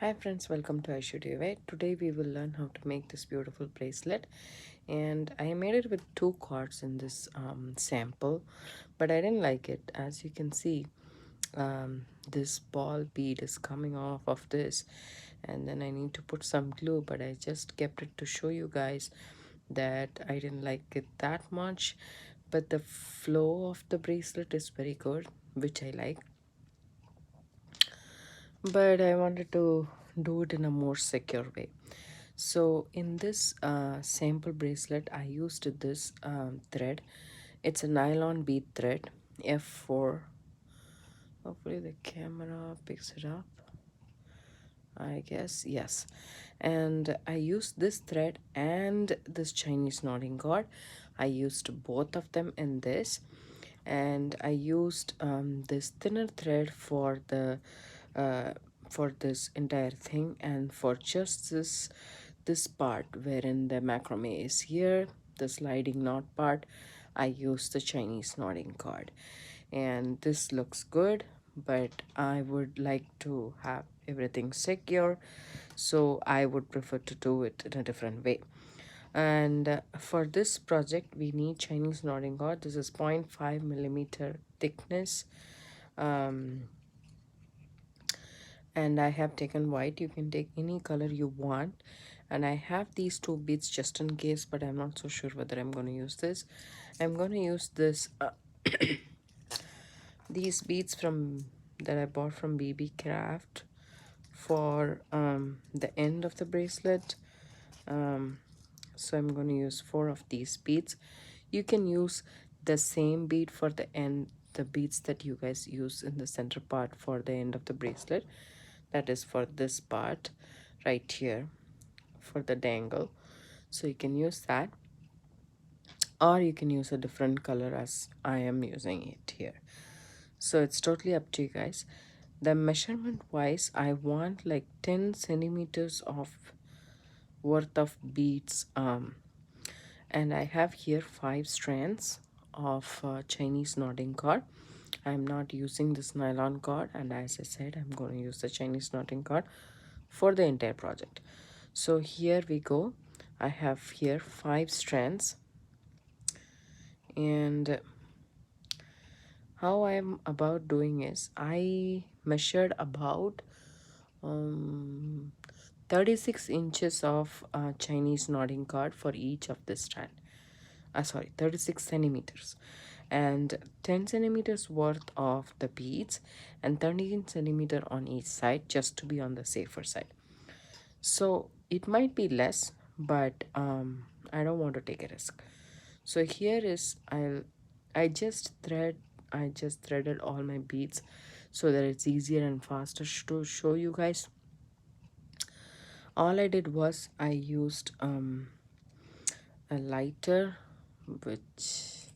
Hi friends, welcome to Aishudiy. Today we will learn how to make this beautiful bracelet, and I made it with two cards in this sample, but I didn't like it. As you can see, this ball bead is coming off of this, and then I need to put some glue, but I just kept it to show you guys that I didn't like it that much, but the flow of the bracelet is very good, which I like, but I wanted to do it in a more secure way. So in this sample bracelet, I used this thread. It's a nylon bead thread, F4. Hopefully the camera picks it up. I guess, yes. And I used this thread and this Chinese knotting cord. I used both of them in this. And I used this thinner thread uh, for this entire thing, and for just this part wherein the macrame is here, the sliding knot part, I used the Chinese knotting cord. And this looks good, but I would like to have everything secure, so I would prefer to do it in a different way. And for this project we need Chinese knotting cord. This is 0.5 millimeter thickness, um, and I have taken white. You can take any color you want, and I have these two beads just in case, but I'm not so sure whether I'm going to use this. I'm going to use this these beads from that I bought from BB Craft for the end of the bracelet. So I'm going to use 4 of these beads. You can use the same bead for the end, the beads that you guys use in the center part for the end of the bracelet. That is for this part right here, for the dangle. So you can use that, or you can use a different color as I am using it here. So it's totally up to you guys. The measurement wise, I want like 10 centimeters of worth of beads, and I have here 5 strands of Chinese knotting cord. I'm not using this nylon cord, and as I said, I'm going to use the Chinese knotting cord for the entire project. So here we go. I have here 5 strands, and how I'm about doing is I measured about um, 36 inches of Chinese knotting cord for each of this strand. Sorry, 36 centimeters, and 10 centimeters worth of the beads, and 13 centimeter on each side, just to be on the safer side. So it might be less, but I don't want to take a risk. So here is I just threaded all my beads so that it's easier and faster to show you guys. All I did was I used a lighter, which,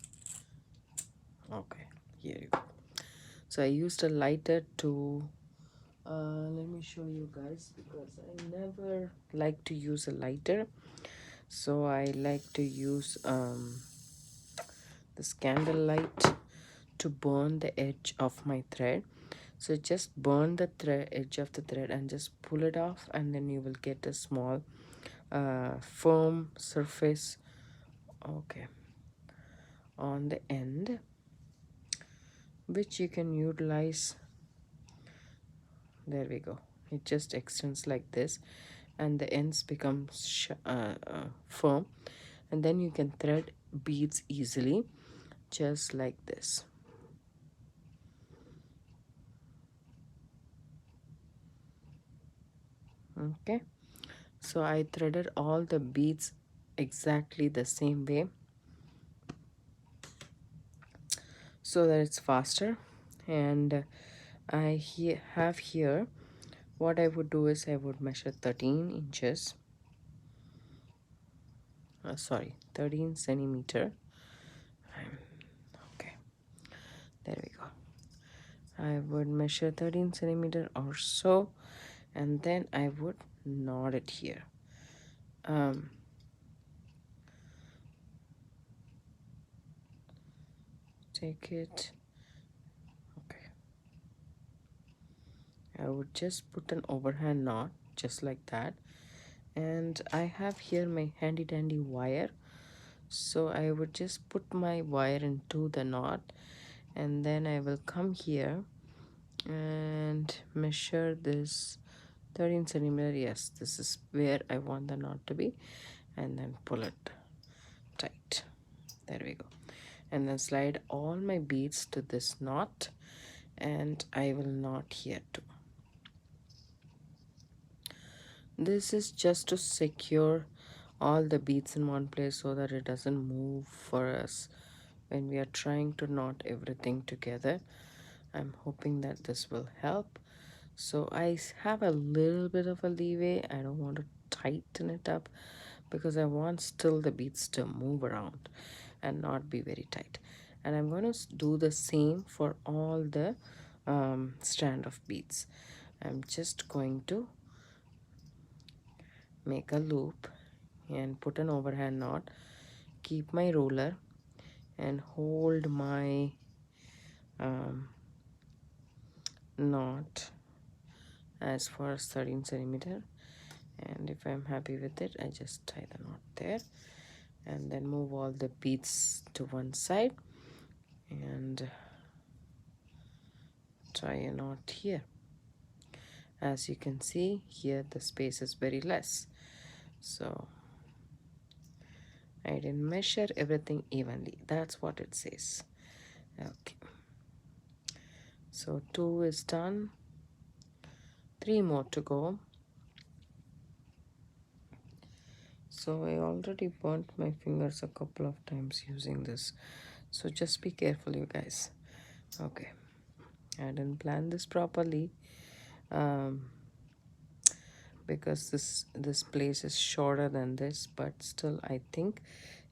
okay, here you go. So I used a lighter to let me show you guys, because I never like to use a lighter, so I like to use this candle light to burn the edge of my thread. So just burn the thread edge of the thread and just pull it off, and then you will get a small firm surface, okay, on the end, which you can utilize. There we go. It just extends like this, and the ends become firm, and then you can thread beads easily, just like this. Okay, so I threaded all the beads exactly the same way so that it's faster. And I have here, what I would do is I would measure 13 inches, sorry, 13 centimeter. Okay, there we go. I would measure 13 centimeter or so, and then I would knot it here. Take it, okay, I would just put an overhand knot just like that. And I have here my handy dandy wire, so I would just put my wire into the knot, and then I will come here and measure this 13 centimeter. Yes, this is where I want the knot to be, and then pull it tight. There we go. And then slide all my beads to this knot, and I will knot here too. This is just to secure all the beads in one place so that it doesn't move for us when we are trying to knot everything together. I'm hoping that this will help. So I have a little bit of a leeway. I don't want to tighten it up because I want still the beads to move around and not be very tight. And I'm going to do the same for all the strand of beads. I'm just going to make a loop and put an overhand knot, keep my ruler and hold my knot as far as 13 centimeter, and if I'm happy with it, I just tie the knot there and then move all the beads to one side and tie a knot here. As you can see here, the space is very less, so I didn't measure everything evenly. That's what it says. Okay, so 2 is done, 3 more to go. So I already burnt my fingers a couple of times using this, so just be careful, you guys. Okay, I didn't plan this properly because this place is shorter than this, but still I think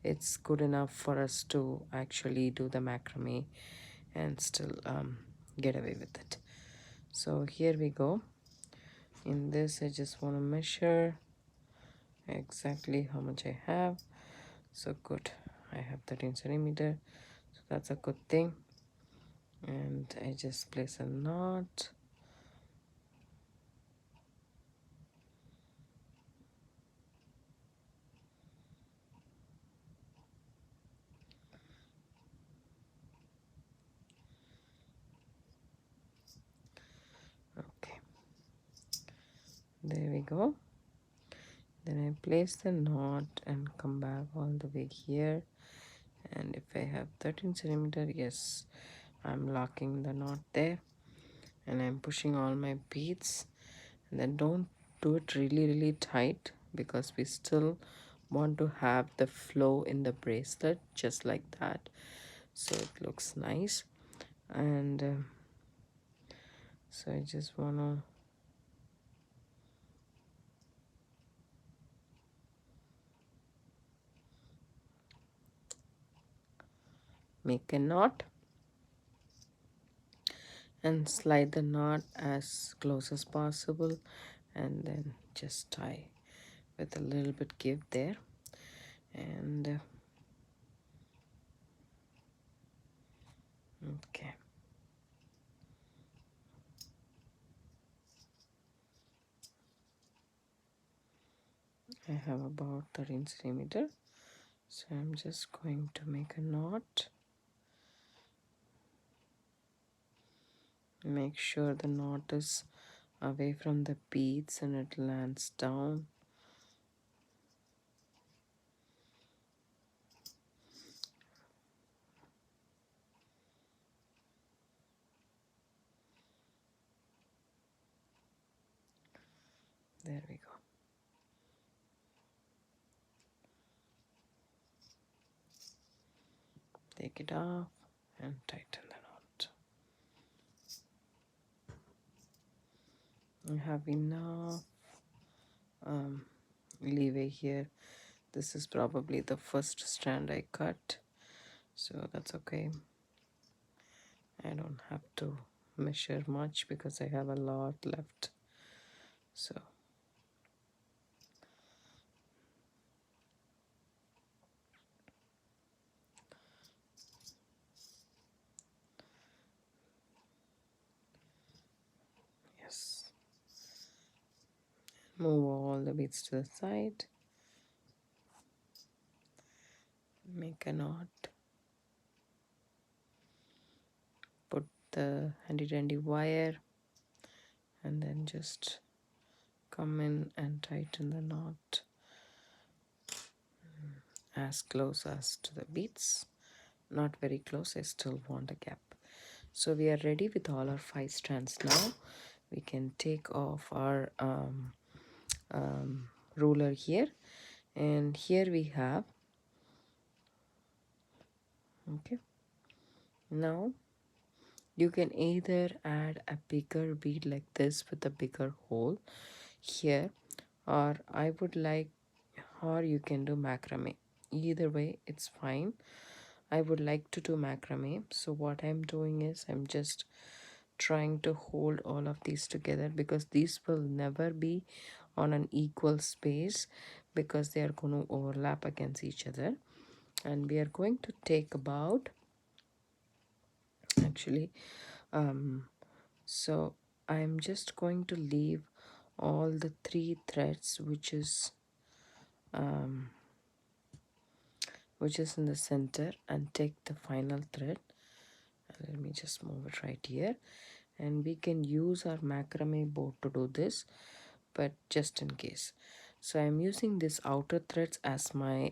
it's good enough for us to actually do the macrame and still get away with it. So here we go. In this I just want to measure exactly how much I have. So good, I have 13 centimeter, so that's a good thing. And I just place a knot. Okay, there we go. Then I place the knot and come back all the way here, and if I have 13 centimeter, yes, I'm locking the knot there and I'm pushing all my beads. And then don't do it really tight because we still want to have the flow in the bracelet just like that, so it looks nice. And so I just want to make a knot and slide the knot as close as possible, and then just tie with a little bit give there. And okay, I have about 13 centimeter, so I'm just going to make a knot. Make sure the knot is away from the beads and it lands down. There we go. Take it off and tighten the knot. I have enough leeway here. This is probably the first strand I cut, so that's okay. I don't have to measure much because I have a lot left. So yes, Move all the beads to the side, make a knot, put the handy dandy wire, and then just come in and tighten the knot as close as to the beads. Not very close, I still want a gap. So we are ready with all our 5 strands now. We can take off our ruler here, and here we have, okay, now you can either add a bigger bead like this with a bigger hole here, or I would like, or you can do macrame. Either way it's fine. I would like to do macrame, so what I'm doing is I'm just trying to hold all of these together, because these will never be on an equal space because they are going to overlap against each other. And we are going to take about, actually, so I'm just going to leave all the 3 threads which is in the center, and take the final thread. Let me just move it right here, and we can use our macrame board to do this, but just in case. So I'm using this outer threads as my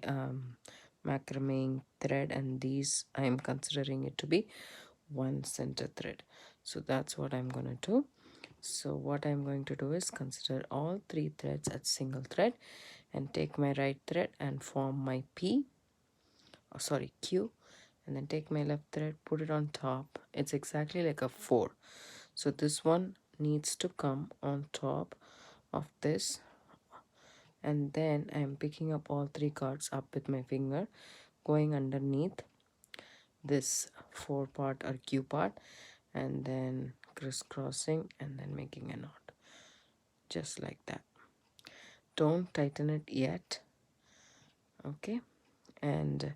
macrame thread, and these I'm considering it to be one center thread. So that's what I'm going to do. So what I'm going to do is consider all 3 threads as single thread, and take my right thread and form my P, oh sorry, Q, and then take my left thread, put it on top. It's exactly like a 4. So this one needs to come on top of this, and then I'm picking up all 3 cards up with my finger, going underneath this 4 part or Q part, and then crisscrossing and then making a knot, just like that. Don't tighten it yet, okay? And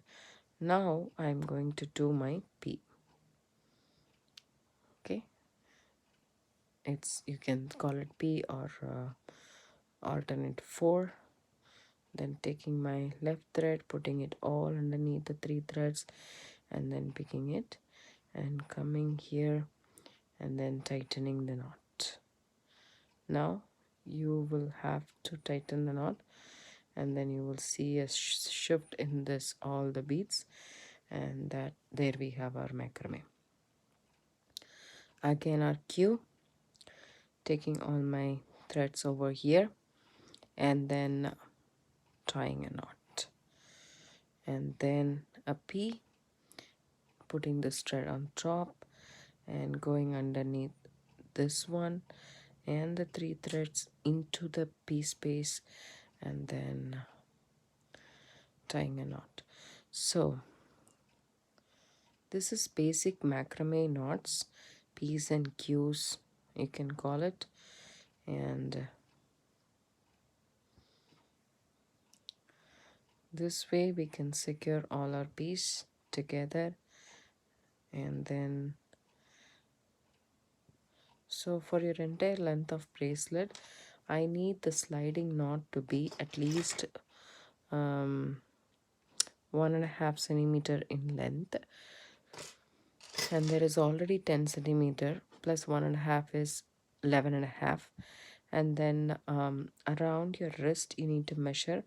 now I'm going to do my P, okay? It's, you can call it P or alternate 4. Then taking my left thread, putting it all underneath the 3 threads, and then picking it and coming here and then tightening the knot. Now you will have to tighten the knot, and then you will see a shift in this all the beads, and that there we have our macrame. Again our Q, taking all my threads over here and then tying a knot, and then a P, putting this thread on top and going underneath this one and the 3 threads into the P space, and then tying a knot. So this is basic macrame knots, P's and Q's you can call it. And this way we can secure all our P's together. And then, so for your entire length of bracelet, I need the sliding knot to be at least 1.5 centimeter in length, and there is already 10 centimeter plus 1.5 is 11.5. And then around your wrist you need to measure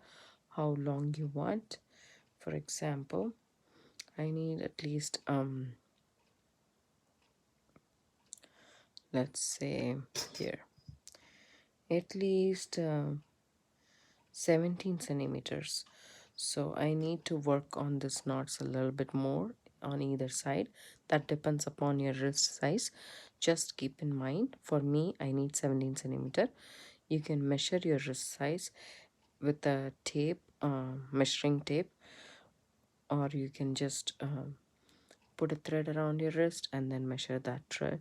how long you want. For example, I need at least let's say here at least 17 centimeters. So I need to work on this knots a little bit more on either side. That depends upon your wrist size. Just keep in mind, for me I need 17 centimeter. You can measure your wrist size with a tape, measuring tape, or you can just put a thread around your wrist and then measure that thread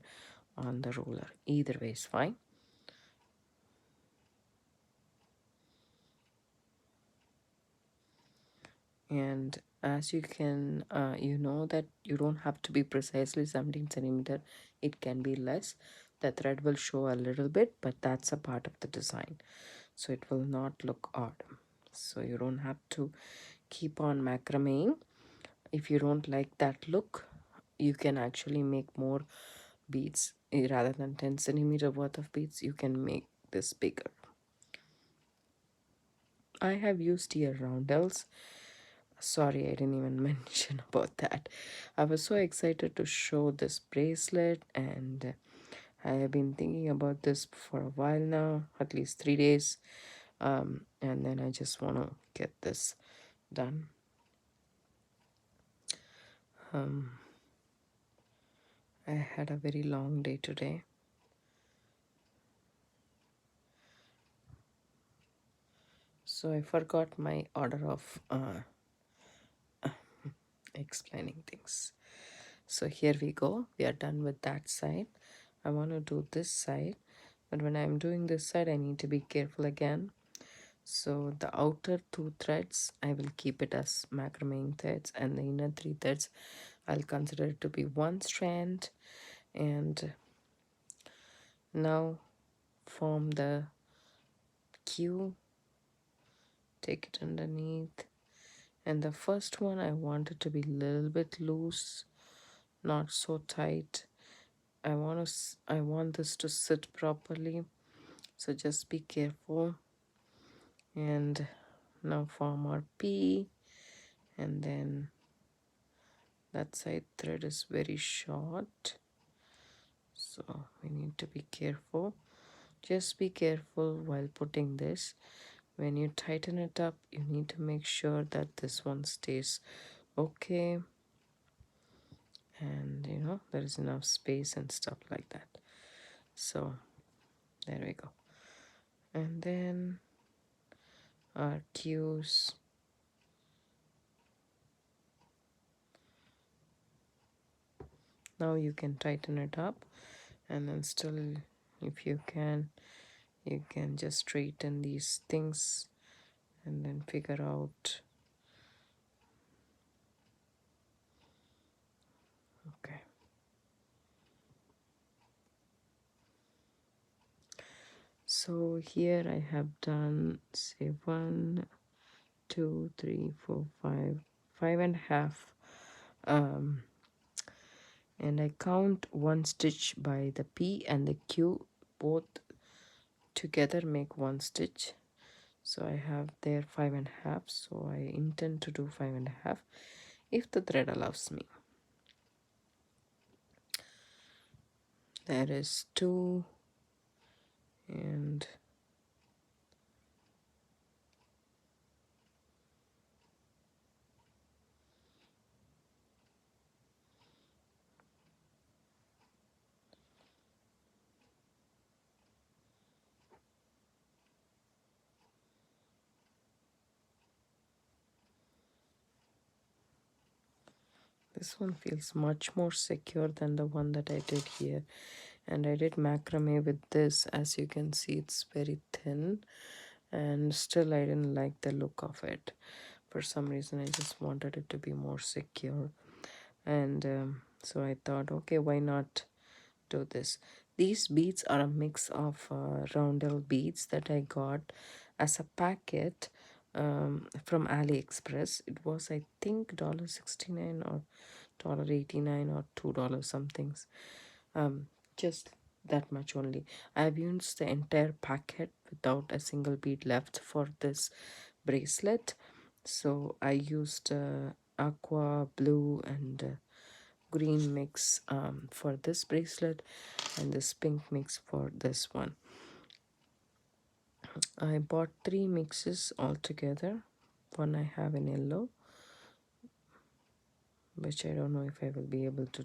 on the ruler. Either way is fine. And as you can you know that you don't have to be precisely 17 centimeter, it can be less. The thread will show a little bit, but that's a part of the design. so it will not look odd. So you don't have to keep on macrameing. If you don't like that look, you can actually make more beads. Rather than 10 centimeter worth of beads, you can make this bigger. I have used here roundels. Sorry, I didn't even mention about that. I was so excited to show this bracelet, and I have been thinking about this for a while now, at least 3 days. And then I just want to get this done. I had a very long day today. So I forgot my order of explaining things. So here we go. We are done with that side. I want to do this side, but when I'm doing this side, I need to be careful again. So the outer 2 threads, I will keep it as macrame threads, and the inner 3 threads, I'll consider it to be one strand. And now form the Q, take it underneath. And the first one, I want it to be a little bit loose, not so tight. I want this to sit properly, so just be careful. And now form our P, and then that side thread is very short, so we need to be careful. Just be careful while putting this. When you tighten it up, you need to make sure that this one stays okay, and there is enough space and stuff like that. So there we go. And then our cues. Now you can tighten it up, and then still, if you can just straighten these things and then figure out. Okay. So here I have done, say, 1, 2, 3, 4, 5, 5.5, and I count one stitch by the P and the Q, both together make one stitch. So I have there 5.5, so I intend to do 5.5 if the thread allows me. There is 2, and this one feels much more secure than the one that I did here. And I did macrame with this. As you can see, it's very thin, and still I didn't like the look of it. For some reason, I just wanted it to be more secure. And so I thought, okay, why not do this? These beads are a mix of roundel beads that I got as a packet from AliExpress. It was, I think, $1.69 or $1.89 or $2 somethings. Just that much only. I've used the entire packet without a single bead left for this bracelet. So I used aqua, blue, and green mix for this bracelet, and this pink mix for this one. I bought 3 mixes altogether. One I have in yellow, which I don't know if I will be able to,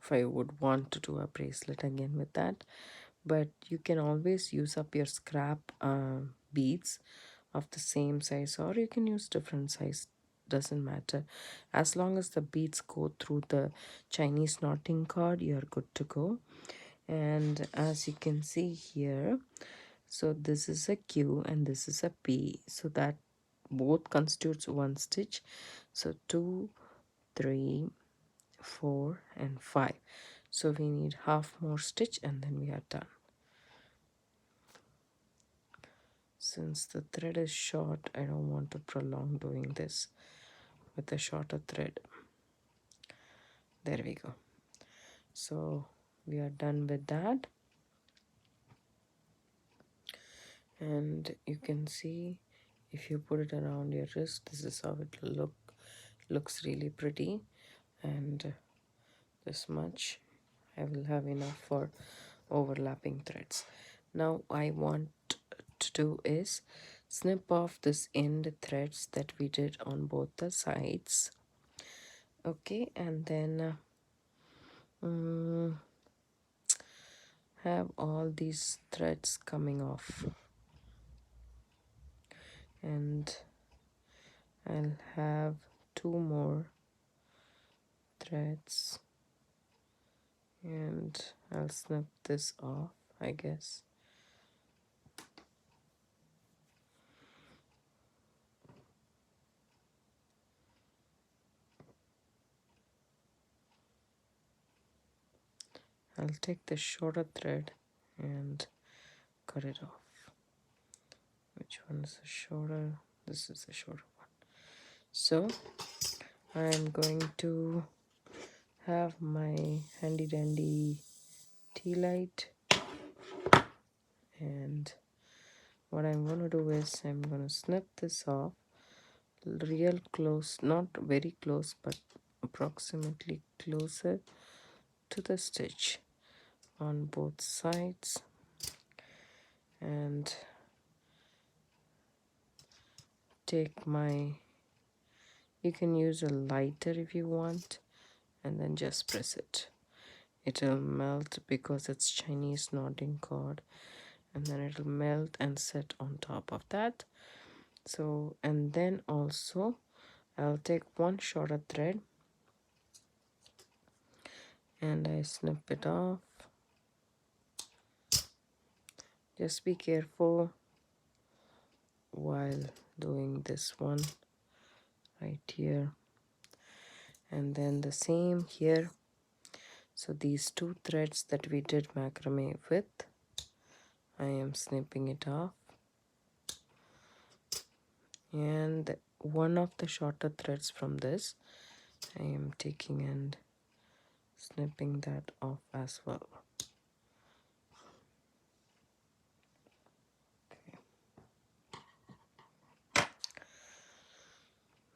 if I would want to do a bracelet again with that. But you can always use up your scrap beads of the same size, or you can use different size, doesn't matter. As long as the beads go through the Chinese knotting cord, you're good to go. And as you can see here, so this is a Q and this is a P, so that both constitutes one stitch. So 2, 3, 4, and 5. So we need half more stitch, and then we are done. Since the thread is short, I don't want to prolong doing this with a shorter thread. There we go. So we are done with that, and you can see if you put it around your wrist, this is how it looks really pretty. And this much I will have enough for overlapping threads. Now I want to do is snip off this end threads that we did on both the sides. Okay, and then have all these threads coming off, and I'll have 2 more threads, and I'll snip this off, I guess. I'll take the shorter thread and cut it off. Which one is the shorter? This is the shorter one. So I'm going to have my handy dandy tea light, and what I'm going to do is I'm going to snip this off real close, not very close, but approximately closer to the stitch on both sides, and take my, you can use a lighter if you want, and then just press it. It'll melt because it's Chinese knotting cord, and then it'll melt and set on top of that. So, and then also I'll take one shorter thread and I snip it off. Just be careful while doing this one right here, and then the same here. So these 2 threads that we did macrame with, I am snipping it off, and one of the shorter threads from this I am taking and snipping that off as well. Okay.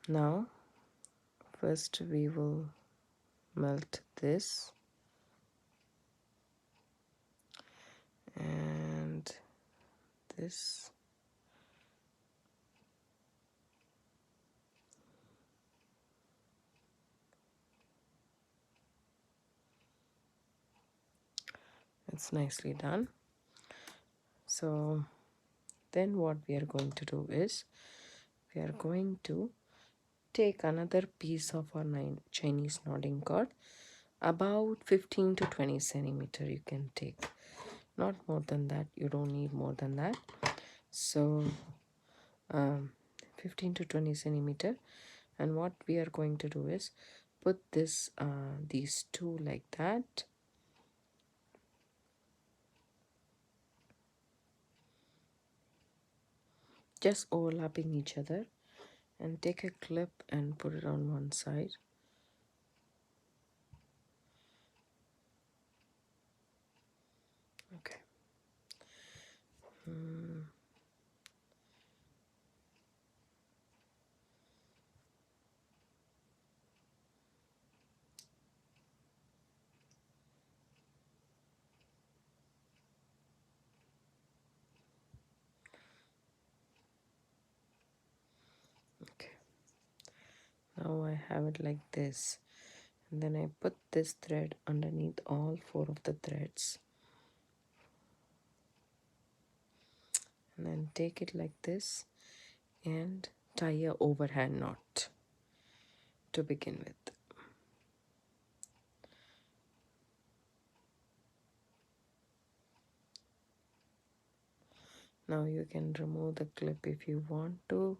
Now first we will melt this, and this, it's nicely done. So then what we are going to do is we are going to take another piece of our Chinese knotting cord, about 15 to 20 centimeter you can take, not more than that. You don't need more than that. So 15 to 20 centimeter, and what we are going to do is put this these 2 like that, just overlapping each other, and take a clip and put it on one side. Okay. Okay. Now I have it like this, and then I put this thread underneath all 4 of the threads, and then take it like this and tie a overhand knot to begin with. Now you can remove the clip if you want to.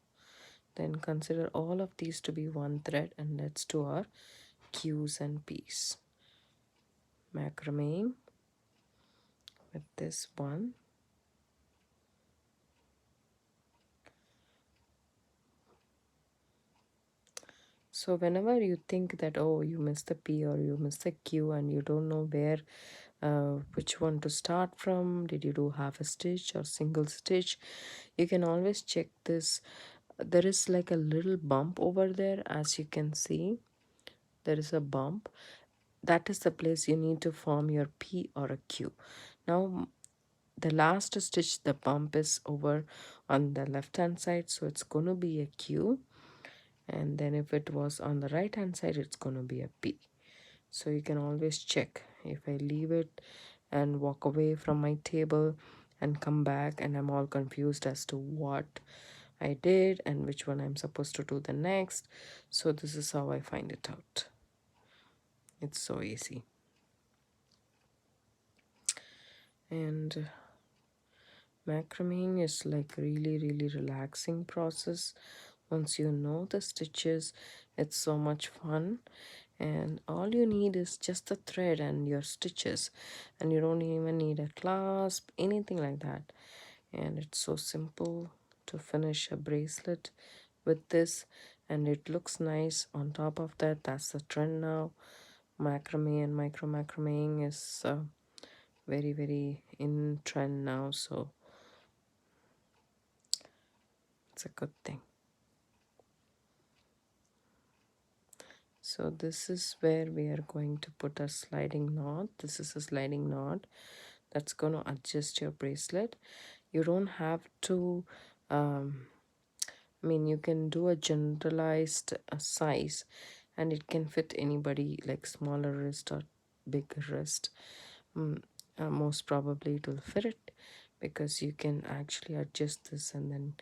Then consider all of these to be one thread, and let's do our Q's and P's. Macrame with this one, So whenever you think that, oh, you missed the P or you missed the Q and you don't know where, which one to start from, did you do half a stitch or single stitch, you can always check this. There is like a little bump over there, as you can see. There is a bump. That is the place you need to form your P or a Q. Now, the last stitch, the bump is over on the left hand side, so it's going to be a Q. And then if it was on the right hand side, it's going to be a P. So you can always check. If I leave it and walk away from my table and come back and I'm all confused as to what I did and which one I'm supposed to do the next, so this is how I find it out. It's so easy. And macrameing is like really relaxing process. Once you know the stitches, it's so much fun. And all you need is just the thread and your stitches, and you don't even need a clasp, anything like that. And it's so simple to finish a bracelet with this, and it looks nice. On top of that, that's the trend now. Macrame and micro macrameing is very in trend now, so it's a good thing. So this is where we are going to put a sliding knot. This is a sliding knot that's going to adjust your bracelet. You don't have to I mean, you can do a generalized size and it can fit anybody, like smaller wrist or big wrist. Most probably it will fit it, because you can actually adjust this and then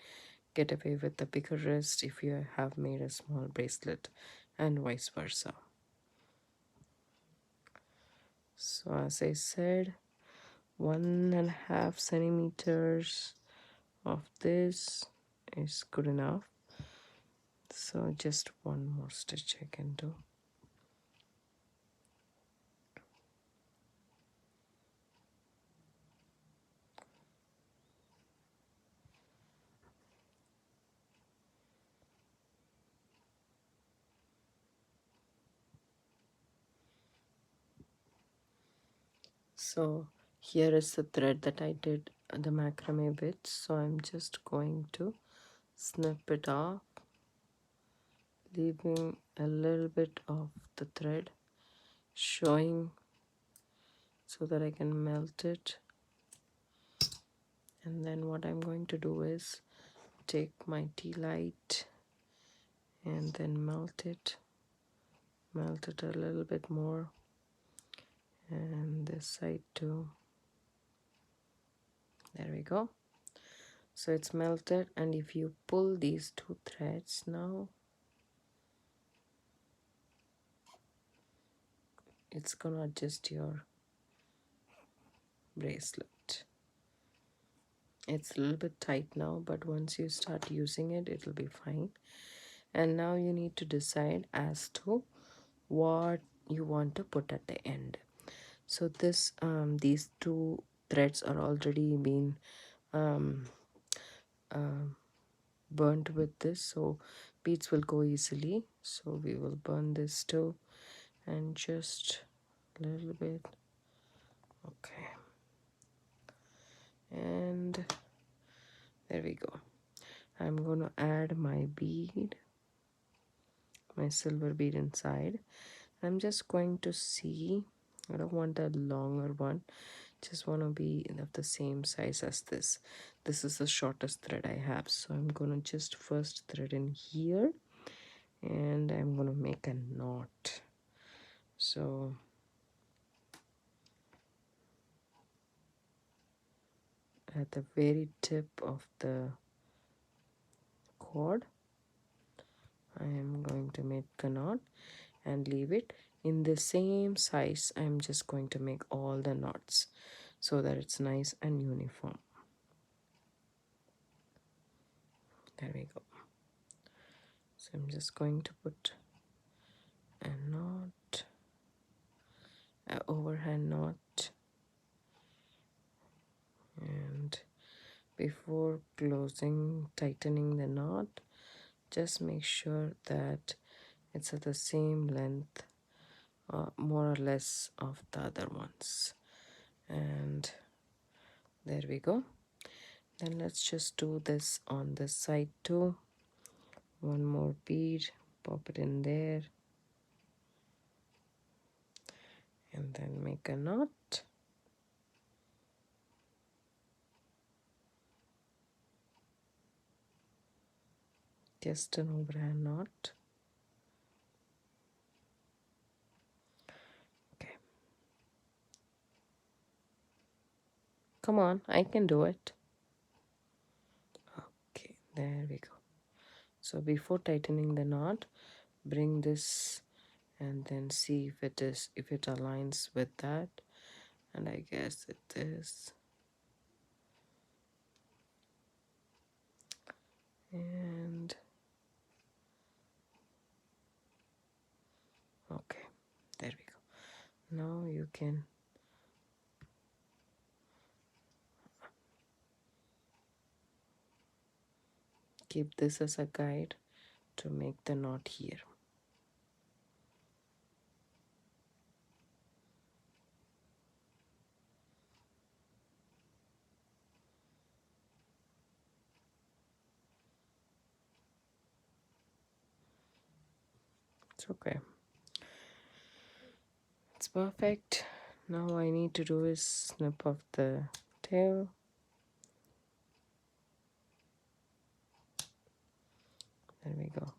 get away with the bigger wrist if you have made a small bracelet, and vice versa. So as I said, 1.5 centimeters of this is good enough. So just one more stitch I can do. So here is the thread that I did the macrame with. So I'm just going to snip it off, leaving a little bit of the thread showing so that I can melt it. And then what I'm going to do is take my tea light and then melt it a little bit more, and this side too. There we go. So it's melted, and if you pull these two threads now, it's gonna adjust your bracelet. It's a little bit tight now, but once you start using it, it'll be fine. And now you need to decide as to what you want to put at the end. So this these two threads are already been burnt with this, so beads will go easily. So we will burn this too, and just a little bit. Okay, and there we go. I'm going to add my bead, my silver bead inside. I'm just going to see, I don't want a longer one, just want to be of the same size as this. This is the shortest thread I have, so I'm going to just first thread in here, and I'm going to make a knot. So at the very tip of the cord, I am going to make a knot and leave it in the same size. I'm just going to make all the knots so that it's nice and uniform. There we go. So I'm just going to put a knot, an overhand knot, and before tightening the knot, just make sure that It's at the same length, more or less, of the other ones. And there we go. Then let's just do this on this side too. One more bead, pop it in there, and then make a knot. Just an overhand knot. Okay. Come on, I can do it. Okay, there we go. So before tightening the knot, bring this and then see if it aligns with that. And I guess it is. And okay, there we go. Now you can keep this as a guide to make the knot here. It's okay. It's perfect. Now I need to do is snip off the tail. There we go.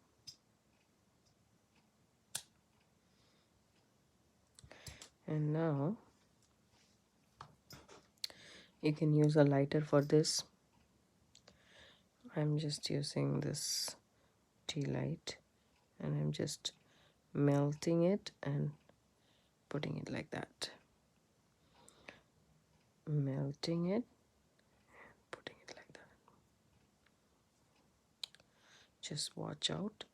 And now you can use a lighter for this. I'm just using this tea light and I'm just melting it and putting it like that. Melting it, putting it like that. Just watch out.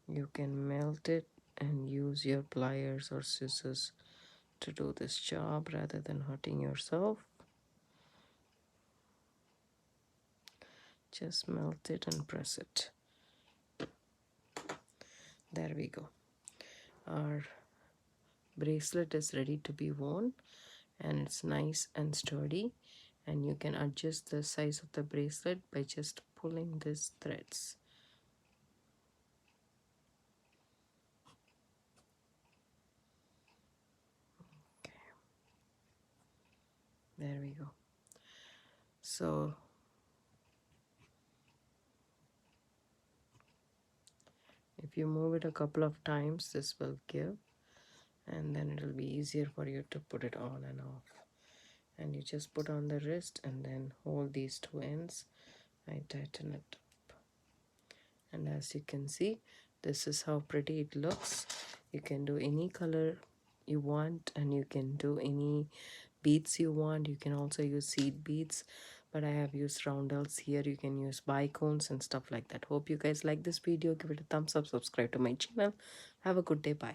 You can melt it and use your pliers or scissors to do this job rather than hurting yourself. Just melt it and press it. There we go. Our bracelet is ready to be worn and it's nice and sturdy, and you can adjust the size of the bracelet by just pulling these threads. Okay. There we go. So if you move it a couple of times, this will give, and then it will be easier for you to put it on and off. And you just put on the wrist and then hold these two ends. I tighten it up, and as you can see, this is how pretty it looks. You can do any color you want, and you can do any beads you want. You can also use seed beads, but I have used roundels here. You can use bicones and stuff like that. Hope you guys like this video. Give it a thumbs up, subscribe to my channel. Have a good day. Bye.